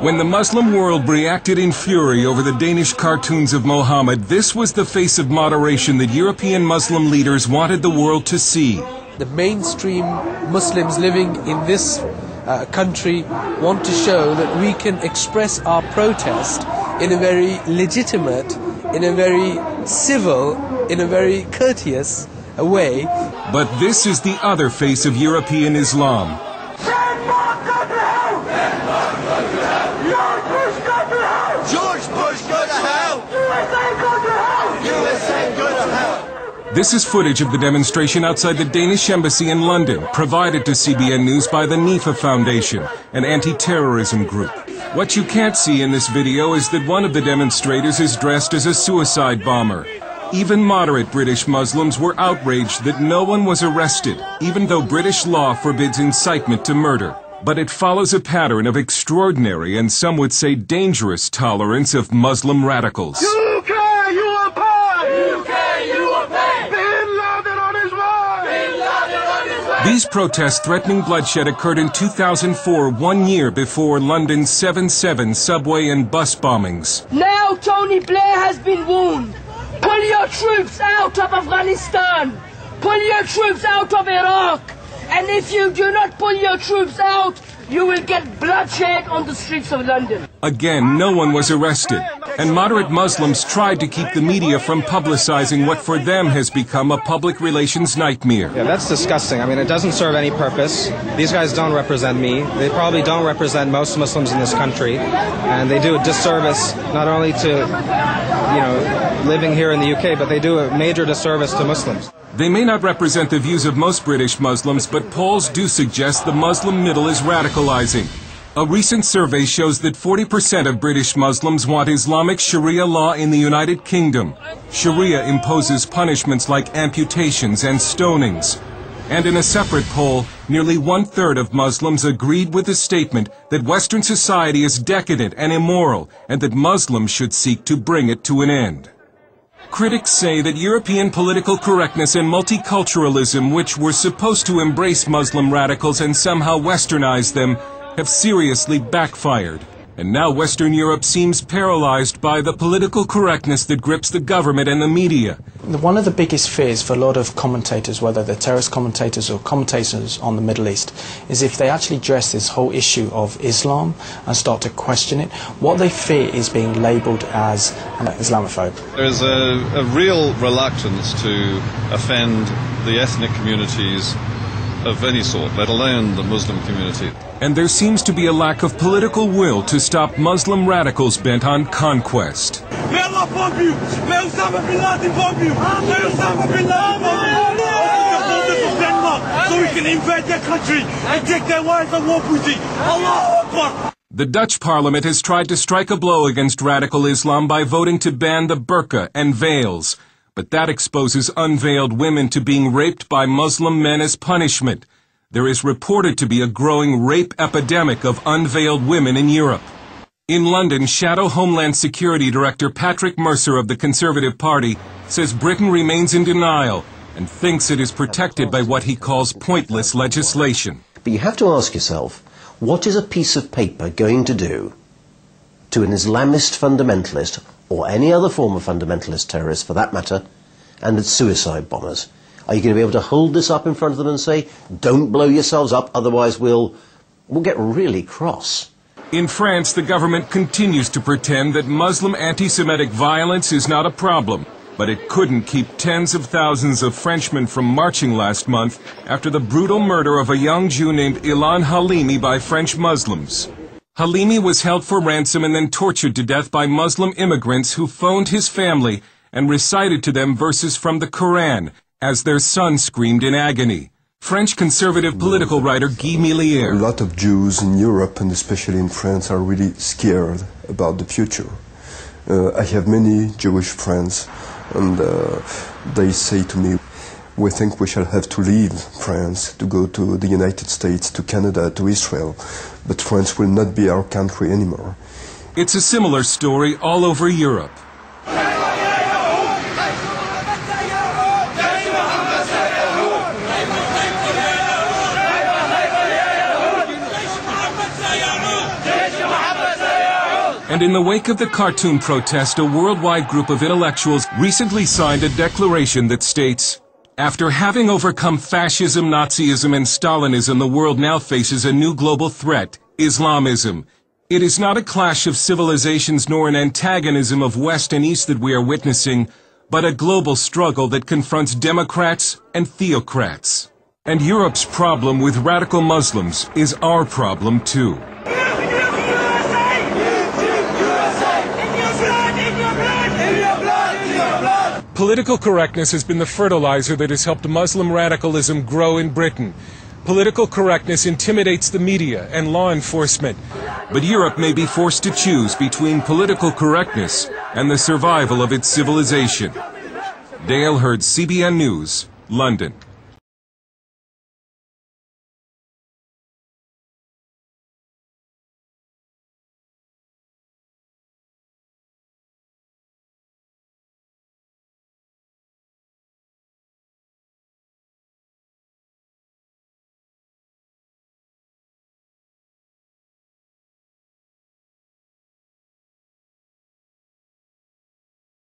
When the Muslim world reacted in fury over the Danish cartoons of Mohammed, this was the face of moderation that European Muslim leaders wanted the world to see. The mainstream Muslims living in this country want to show that we can express our protest in a very legitimate, in a very civil, in a very courteous way. But this is the other face of European Islam. This is footage of the demonstration outside the Danish embassy in London, provided to CBN News by the NIFA Foundation, an anti-terrorism group. What you can't see in this video is that one of the demonstrators is dressed as a suicide bomber. Even moderate British Muslims were outraged that no one was arrested, even though British law forbids incitement to murder. But it follows a pattern of extraordinary and some would say dangerous tolerance of Muslim radicals. These protests threatening bloodshed occurred in 2004, 1 year before London's 7/7 subway and bus bombings. Now Tony Blair has been warned. Pull your troops out of Afghanistan. Pull your troops out of Iraq. And if you do not pull your troops out, you will get bloodshed on the streets of London. Again, no one was arrested, and moderate Muslims tried to keep the media from publicizing what for them has become a public relations nightmare. Yeah, that's disgusting. I mean, it doesn't serve any purpose. These guys don't represent me. They probably don't represent most Muslims in this country, and they do a disservice not only to, living here in the UK, but they do a major disservice to Muslims. They may not represent the views of most British Muslims, but polls do suggest the Muslim middle is radicalizing. A recent survey shows that 40% of British Muslims want Islamic Sharia law in the United Kingdom. Sharia imposes punishments like amputations and stonings. And in a separate poll, nearly 1/3 of Muslims agreed with the statement that Western society is decadent and immoral, and that Muslims should seek to bring it to an end. Critics say that European political correctness and multiculturalism, which were supposed to embrace Muslim radicals and somehow westernize them, have seriously backfired. And now Western Europe seems paralyzed by the political correctness that grips the government and the media. One of the biggest fears for a lot of commentators, whether they're terrorist commentators or commentators on the Middle East, is if they actually address this whole issue of Islam and start to question it, what they fear is being labelled as an Islamophobe. There is a real reluctance to offend the ethnic communities of any sort, let alone the Muslim community. And there seems to be a lack of political will to stop Muslim radicals bent on conquest. May Allah bomb you! May Osama bin Laden bomb you! May Osama bin Laden bomb you! Open the borders of Denmark so we can invade their country and take their wives and war booty! Allahu Akbar! The Dutch parliament has tried to strike a blow against radical Islam by voting to ban the burqa and veils. But that exposes unveiled women to being raped by Muslim men as punishment. There is reported to be a growing rape epidemic of unveiled women in Europe. In London, Shadow Homeland Security Director Patrick Mercer of the Conservative Party says Britain remains in denial and thinks it is protected by what he calls pointless legislation. But you have to ask yourself, what is a piece of paper going to do to an Islamist fundamentalist, or any other form of fundamentalist terrorist for that matter, and its suicide bombers? Are you going to be able to hold this up in front of them and say, don't blow yourselves up, otherwise we'll get really cross? In France, the government continues to pretend that Muslim anti-Semitic violence is not a problem, but it couldn't keep tens of thousands of Frenchmen from marching last month after the brutal murder of a young Jew named Ilan Halimi by French Muslims. Halimi was held for ransom and then tortured to death by Muslim immigrants who phoned his family and recited to them verses from the Quran as their son screamed in agony. French conservative political writer Guy Millier. A lot of Jews in Europe, and especially in France, are really scared about the future. I have many Jewish friends, and they say to me, we think we shall have to leave France to go to the United States, to Canada, to Israel, but France will not be our country anymore. It's a similar story all over Europe. And in the wake of the cartoon protest, a worldwide group of intellectuals recently signed a declaration that states, "After having overcome fascism, Nazism, and Stalinism, the world now faces a new global threat, Islamism. It is not a clash of civilizations nor an antagonism of West and East that we are witnessing, but a global struggle that confronts democrats and theocrats. And Europe's problem with radical Muslims is our problem too." Political correctness has been the fertilizer that has helped Muslim radicalism grow in Britain. Political correctness intimidates the media and law enforcement. But Europe may be forced to choose between political correctness and the survival of its civilization. Dale Hurd, CBN News, London.